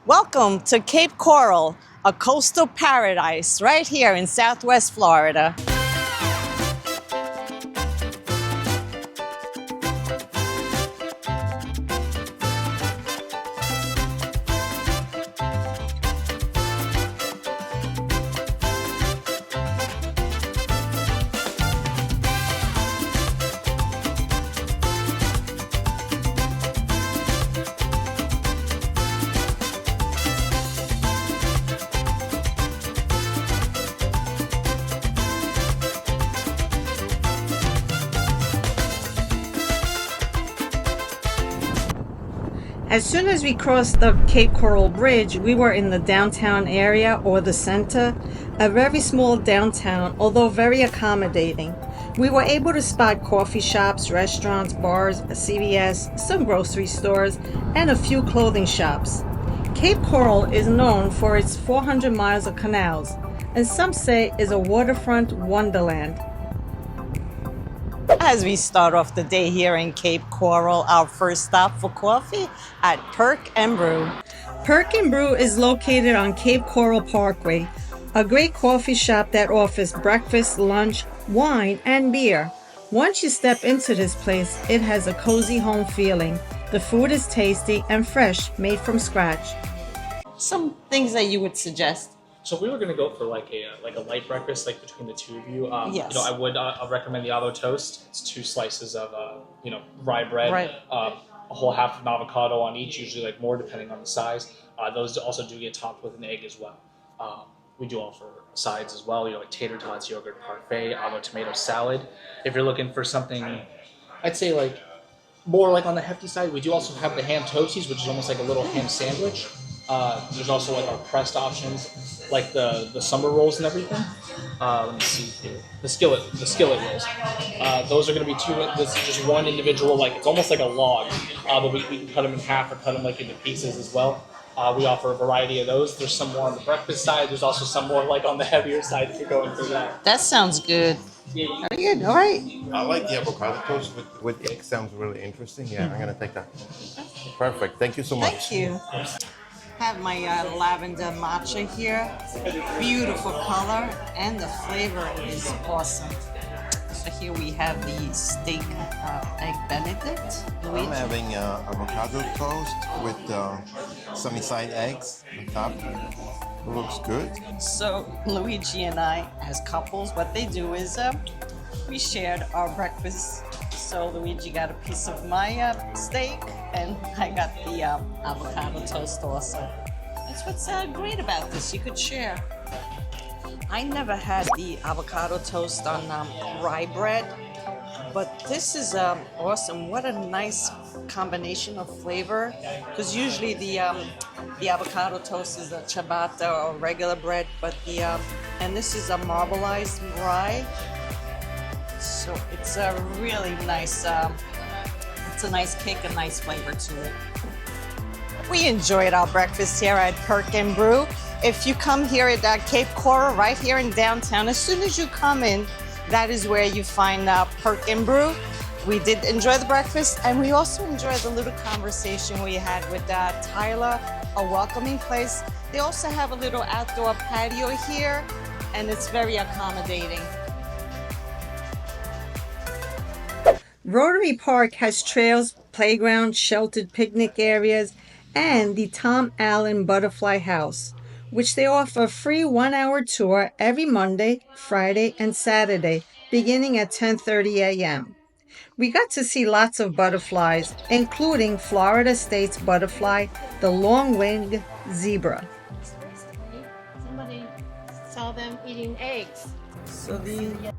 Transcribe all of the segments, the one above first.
Welcome to Cape Coral, a coastal paradise right here in Southwest Florida. As soon as we crossed the Cape Coral Bridge, we were in the downtown area, or the center, a very small downtown, although very accommodating. We were able to spot coffee shops, restaurants, bars, a CVS, some grocery stores, and a few clothing shops. Cape Coral is known for its 400 miles of canals, and some say is a waterfront wonderland. As we start off the day here in Cape Coral, our first stop for coffee at Perk and Brew. Perk and Brew is located on Cape Coral Parkway, a great coffee shop that offers breakfast, lunch, wine, and beer. Once you step into this place, it has a cozy home feeling. The food is tasty and fresh, made from scratch. Some things that you would suggest. So if we were going to go for like a light breakfast, like between the two of you, Yes. I would recommend the avo toast. It's 2 slices of rye bread, Right. A whole half of an avocado on each, usually like more depending on the size. Those also do get topped with an egg as well. We do offer sides as well, like tater tots, yogurt parfait, avo tomato salad. If you're looking for something, I'd say like more like on the hefty side, we do also have the ham toasties, which is almost like a little ham sandwich. There's also like our pressed options, like the summer rolls and everything. Let me see here. The skillet rolls. Those are going to be this is just one individual, like it's almost like a log, but we can cut them in half or cut them like into pieces as well. We offer a variety of those. There's some more on the breakfast side. There's also some more like on the heavier side if you're going for that. That sounds good. Very good. All right. I like the avocado toast with egg. Sounds really interesting. Yeah, I'm gonna take that. Perfect. Thank you so much. Thank you. Have my lavender matcha here. Beautiful color, and the flavor is awesome. So here we have the steak egg Benedict. I'm having avocado toast with sunny side eggs on top. It looks good. So Luigi and I, as couples, what they do is we shared our breakfast. So Luigi got a piece of my steak, and I got the avocado toast also. That's what's great about this. You could share. I never had the avocado toast on rye bread, but this is awesome. What a nice combination of flavor. Because usually the avocado toast is a ciabatta or regular bread, but and this is a marbleized rye. So it's a really nice, it's a nice kick, a nice flavor to it. We enjoyed our breakfast here at Perk and Brew. If you come here at Cape Coral, right here in downtown, as soon as you come in, that is where you find Perk and Brew. We did enjoy the breakfast, and we also enjoyed the little conversation we had with Tyler, a welcoming place. They also have a little outdoor patio here, and it's very accommodating. Rotary Park has trails, playgrounds, sheltered picnic areas, and the Tom Allen Butterfly House, which they offer a free 1-hour tour every Monday, Friday, and Saturday, beginning at 10:30 a.m. We got to see lots of butterflies, including Florida State's butterfly, the long-winged zebra. Somebody saw them eating eggs. So the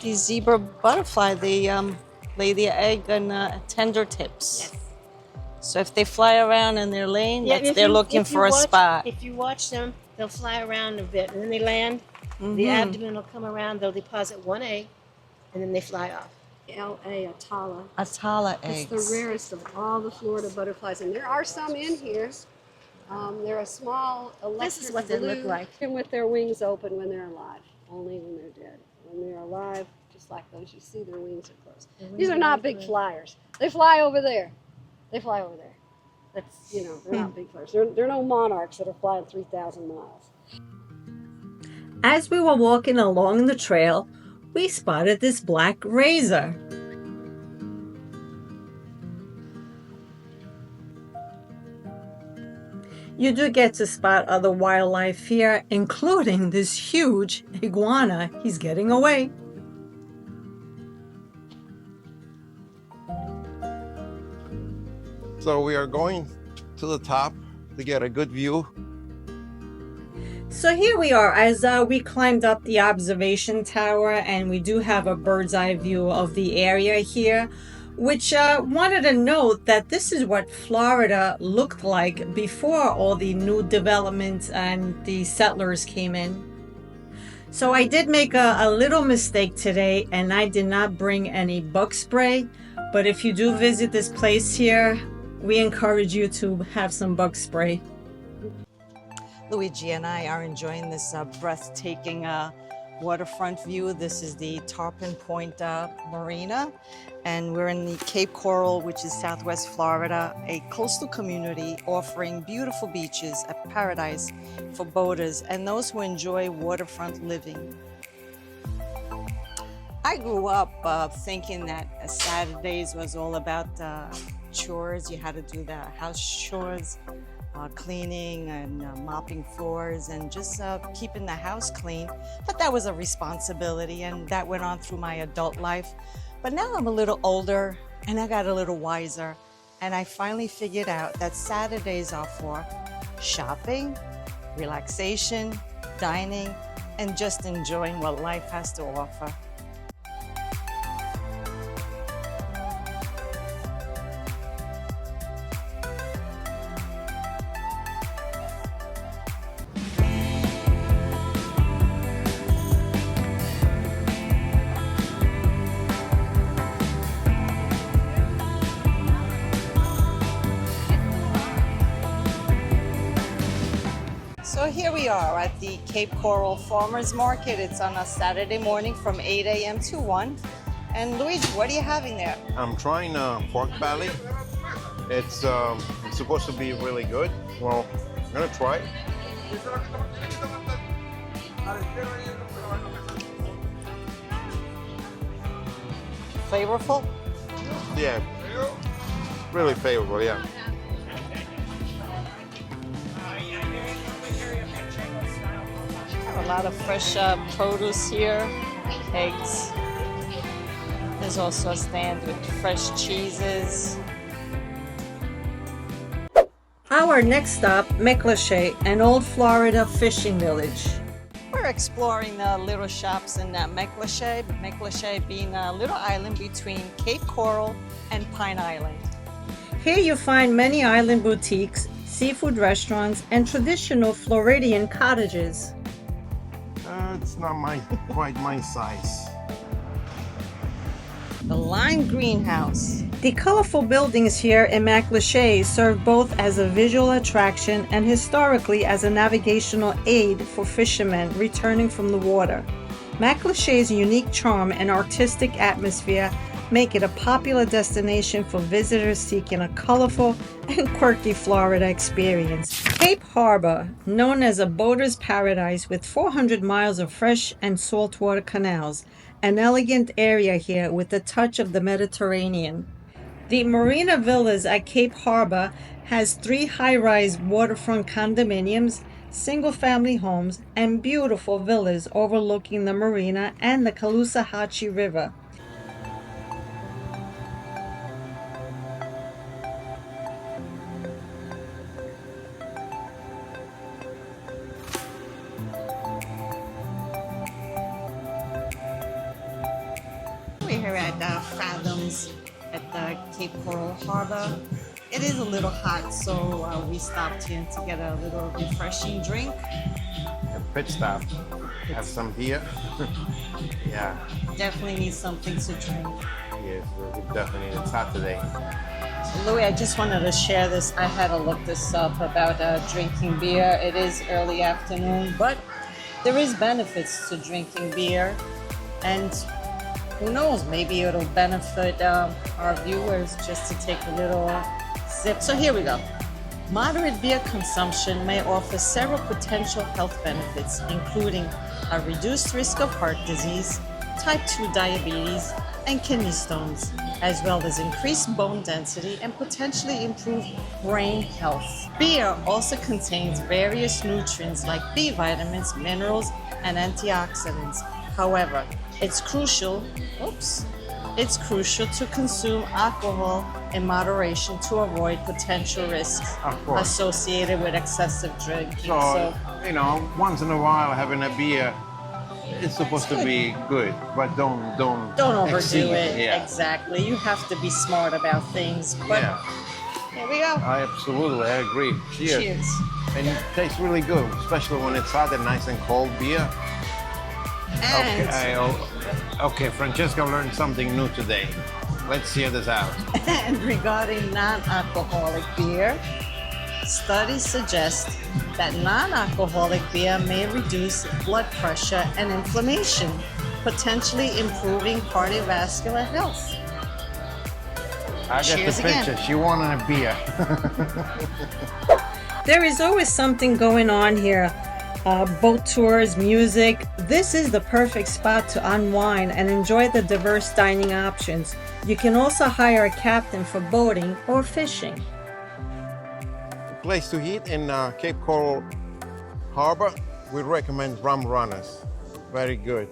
zebra butterfly, they lay their egg on tender tips. Yes. So if they fly around in their lane, if they're you- looking if you for a watch- spot. If you watch them, they'll fly around a bit, and then they land. The abdomen will come around. They'll deposit one egg, and then they fly off. L.A. Atala. Atala It's eggs. the rarest of all the Florida butterflies, and there are some in here. They're a small electric This is what they look blue, like. and with their wings open when they're alive. Only when they're dead. When they're alive, just like those you see, their wings are closed. These are not big flyers. They fly over there. They fly over there. That's, you know, they're not big flyers. They're no monarchs that are flying 3,000 miles. As we were walking along the trail, we spotted this black razor. You do get to spot other wildlife here, including this huge iguana. He's getting away. So we are going to the top to get a good view. So here we are as we climbed up the observation tower, and we do have a bird's eye view of the area here, which wanted to note that this is what Florida looked like before all the new developments and the settlers came in. So I did make a little mistake today, and I did not bring any bug spray, but if you do visit this place here, we encourage you to have some bug spray. Luigi and I are enjoying this breathtaking waterfront view. This is the Tarpon Point Marina, and we're in the Cape Coral, which is Southwest Florida, a coastal community offering beautiful beaches, a paradise for boaters and those who enjoy waterfront living. I grew up thinking that Saturdays was all about chores. You had to do the house chores, cleaning and mopping floors and just keeping the house clean. But that was a responsibility, and that went on through my adult life. But now I'm a little older and I got a little wiser, and I finally figured out that Saturdays are for shopping, relaxation, dining, and just enjoying what life has to offer. So here we are at the Cape Coral Farmers Market. It's on a Saturday morning from 8 a.m. to 1. And Luigi, what are you having there? I'm trying pork belly. It's supposed to be really good. Well, I'm gonna try it. Flavorful? Yeah, really favorable, yeah. A lot of fresh produce here, eggs. There's also a stand with fresh cheeses. Our next stop, Mlache, an old Florida fishing village. We're exploring the little shops in Mlache, Mlache being a little island between Cape Coral and Pine Island. Here you find many island boutiques, seafood restaurants, and traditional Floridian cottages. It's not quite my size. The lime greenhouse. The colorful buildings here in Mlache serve both as a visual attraction and historically as a navigational aid for fishermen returning from the water. Mlache's unique charm and artistic atmosphere make it a popular destination for visitors seeking a colorful and quirky Florida experience. Cape Harbour, known as a boater's paradise with 400 miles of fresh and saltwater canals, an elegant area here with a touch of the Mediterranean. The Marina Villas at Cape Harbour has 3 high-rise waterfront condominiums, single-family homes, and beautiful villas overlooking the marina and the Caloosahatchee River. We're here at Fathoms at the Cape Coral Harbor. It is a little hot, so we stopped here to get a little refreshing drink. A pit stop. Have some beer. Yeah. Definitely need something to drink. Yes, we definitely. It's hot today. Louis, I just wanted to share this. I had to look this up about drinking beer. It is early afternoon, but there is benefits to drinking beer, and who knows, maybe it'll benefit our viewers just to take a little sip. So here we go. Moderate beer consumption may offer several potential health benefits, including a reduced risk of heart disease, type 2 diabetes, and kidney stones, as well as increased bone density and potentially improved brain health. Beer also contains various nutrients like B vitamins, minerals, and antioxidants. However, it's crucial to consume alcohol in moderation to avoid potential risks Of course. associated with excessive drinking. So, once in a while having a beer, it's supposed to be good, but don't don't overdo exceed. it. Yeah. Exactly. You have to be smart about things. But Yeah. here we go. I agree. Cheers. Cheers. And it tastes really good, especially when it's hot and nice and cold beer. And, Okay, Francesca learned something new today. Let's hear this out. and regarding non-alcoholic beer, studies suggest that non-alcoholic beer may reduce blood pressure and inflammation, potentially improving cardiovascular health. I got Cheers the again. picture. She wanted a beer. There is always something going on here. Boat tours, music. This is the perfect spot to unwind and enjoy the diverse dining options. You can also hire a captain for boating or fishing. Place to eat in Cape Harbour, we recommend Rum Runners. Very good.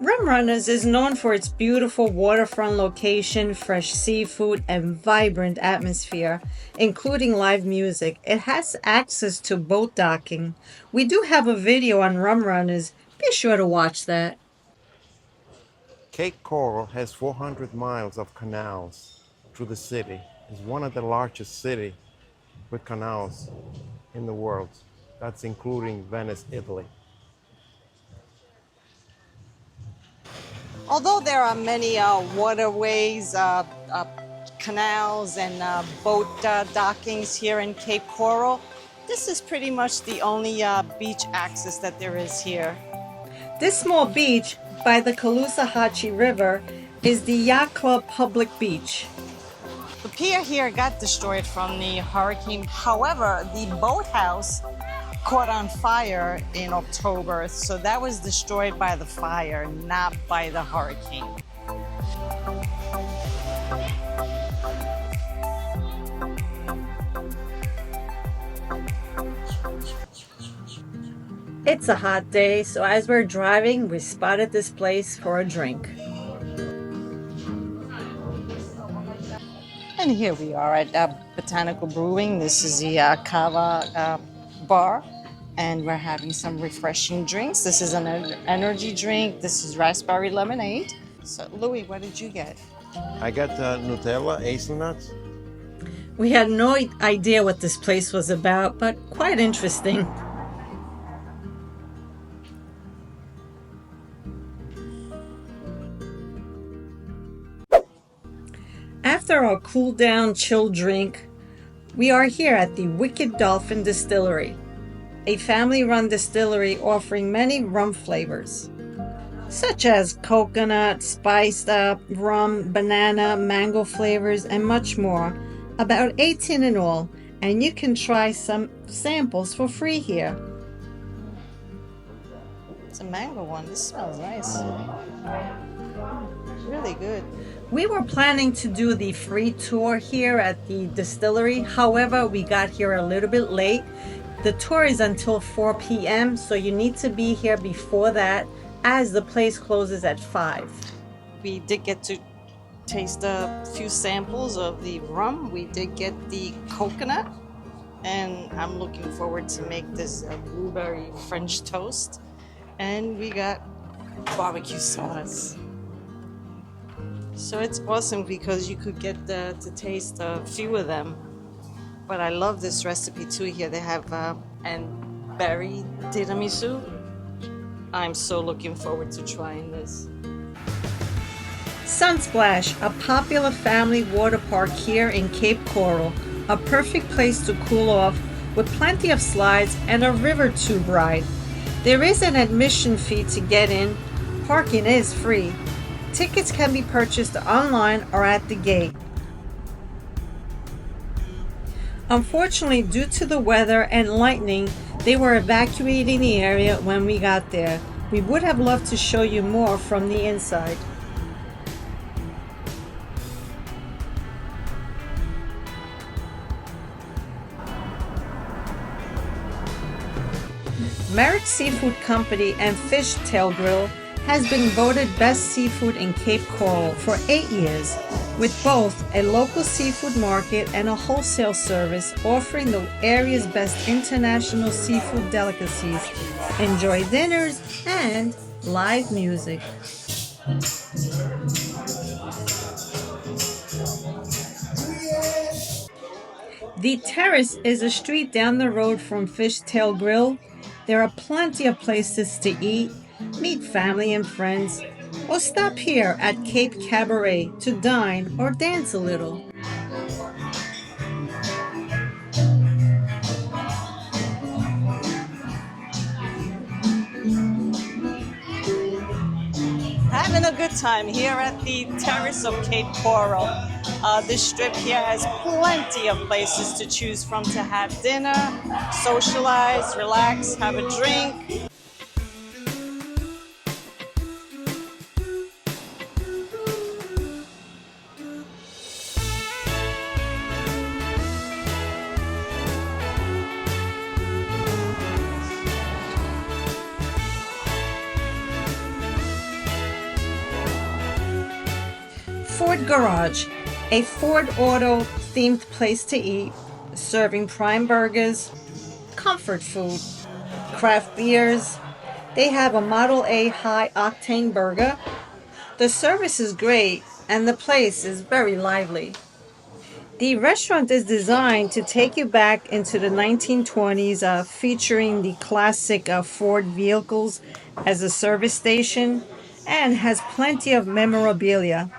Rum Runners is known for its beautiful waterfront location, fresh seafood, and vibrant atmosphere, including live music. It has access to boat docking. We do have a video on Rum Runners. Be sure to watch that. Cape Coral has 400 miles of canals through the city. It's one of the largest cities with canals in the world. That's including Venice, Italy. Although there are many waterways, canals, and boat dockings here in Cape Coral, this is pretty much the only beach access that there is here. This small beach by the Caloosahatchee River is the Yacht Club Public Beach. The pier here got destroyed from the hurricane. However, the boathouse caught on fire in October, so that was destroyed by the fire, not by the hurricane. It's a hot day, so as we're driving, we spotted this place for a drink. And here we are at Botanical Brewing. This is the Kava bar, and we're having some refreshing drinks. This is an energy drink. This is raspberry lemonade. So, Louis, what did you get? I got Nutella, hazelnuts. We had no idea what this place was about, but quite interesting. After our cool down, chill drink, we are here at the Wicked Dolphin Distillery, a family-run distillery offering many rum flavors, such as coconut, spiced up, rum, banana, mango flavors, and much more. About 18 in all, and you can try some samples for free here. It's a mango one. This smells nice. Really good. We were planning to do the free tour here at the distillery. However, we got here a little bit late. The tour is until 4 p.m., so you need to be here before that, as the place closes at 5. We did get to taste a few samples of the rum. We did get the coconut, and I'm looking forward to make this blueberry French toast. And we got barbecue sauce. So it's awesome because you could get to taste a few of them. But I love this recipe too here. They have and berry tiramisu. I'm so looking forward to trying this. Sunsplash, a popular family water park here in Cape Coral, a perfect place to cool off with plenty of slides and a river tube ride. There is an admission fee to get in. Parking is free. Tickets can be purchased online or at the gate. Unfortunately, due to the weather and lightning, they were evacuating the area when we got there. We would have loved to show you more from the inside. Merritt Seafood Company and Fish Tail Grill has been voted best seafood in Cape Coral for 8 years, with both a local seafood market and a wholesale service offering the area's best international seafood delicacies. Enjoy dinners and live music. The Terrace is a street down the road from Fish Tail Grill. There are plenty of places to eat, meet family and friends, or stop here at Cape Cabaret to dine or dance a little. Having a good time here at the Terrace of Cape Coral. This strip here has plenty of places to choose from to have dinner, socialize, relax, have a drink. Ford Garage, a Ford Auto themed place to eat, serving prime burgers, comfort food, craft beers. They have a Model A high octane burger. The service is great and the place is very lively. The restaurant is designed to take you back into the 1920s, featuring the classic Ford vehicles as a service station, and has plenty of memorabilia.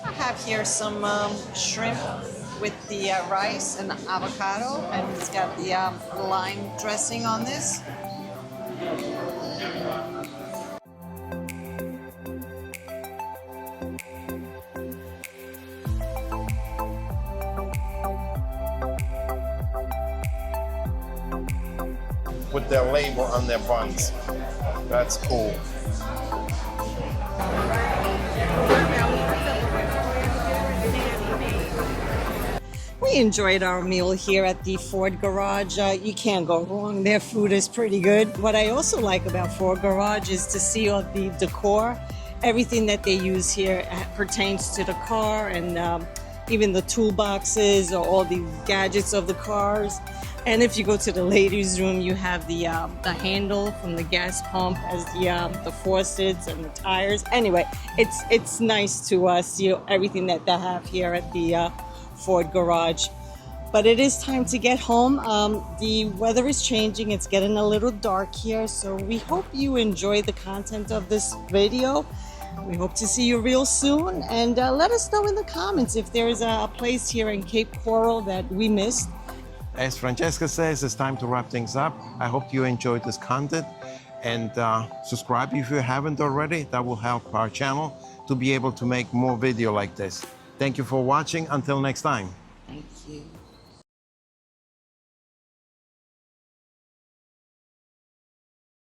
I have here some shrimp with the rice and avocado, and it's got the lime dressing on this. With their label on their buns. That's cool. We enjoyed our meal here at the Ford Garage. You can't go wrong. Their food is pretty good. What I also like about Ford Garage is to see all the decor. Everything that they use here pertains to the car, and even the toolboxes or all the gadgets of the cars. And if you go to the ladies' room, you have the handle from the gas pump as the faucets and the tires. Anyway, it's nice to see everything that they have here at the Ford Garage. But it is time to get home. The weather is changing. It's getting a little dark here, so we hope you enjoy the content of this video. We hope to see you real soon, and let us know in the comments if there's a place here in Cape Coral that we missed. As Francesca says, it's time to wrap things up. I hope you enjoyed this content, and subscribe if you haven't already. That will help our channel to be able to make more video like this. Thank you for watching. Until next time. Thank you.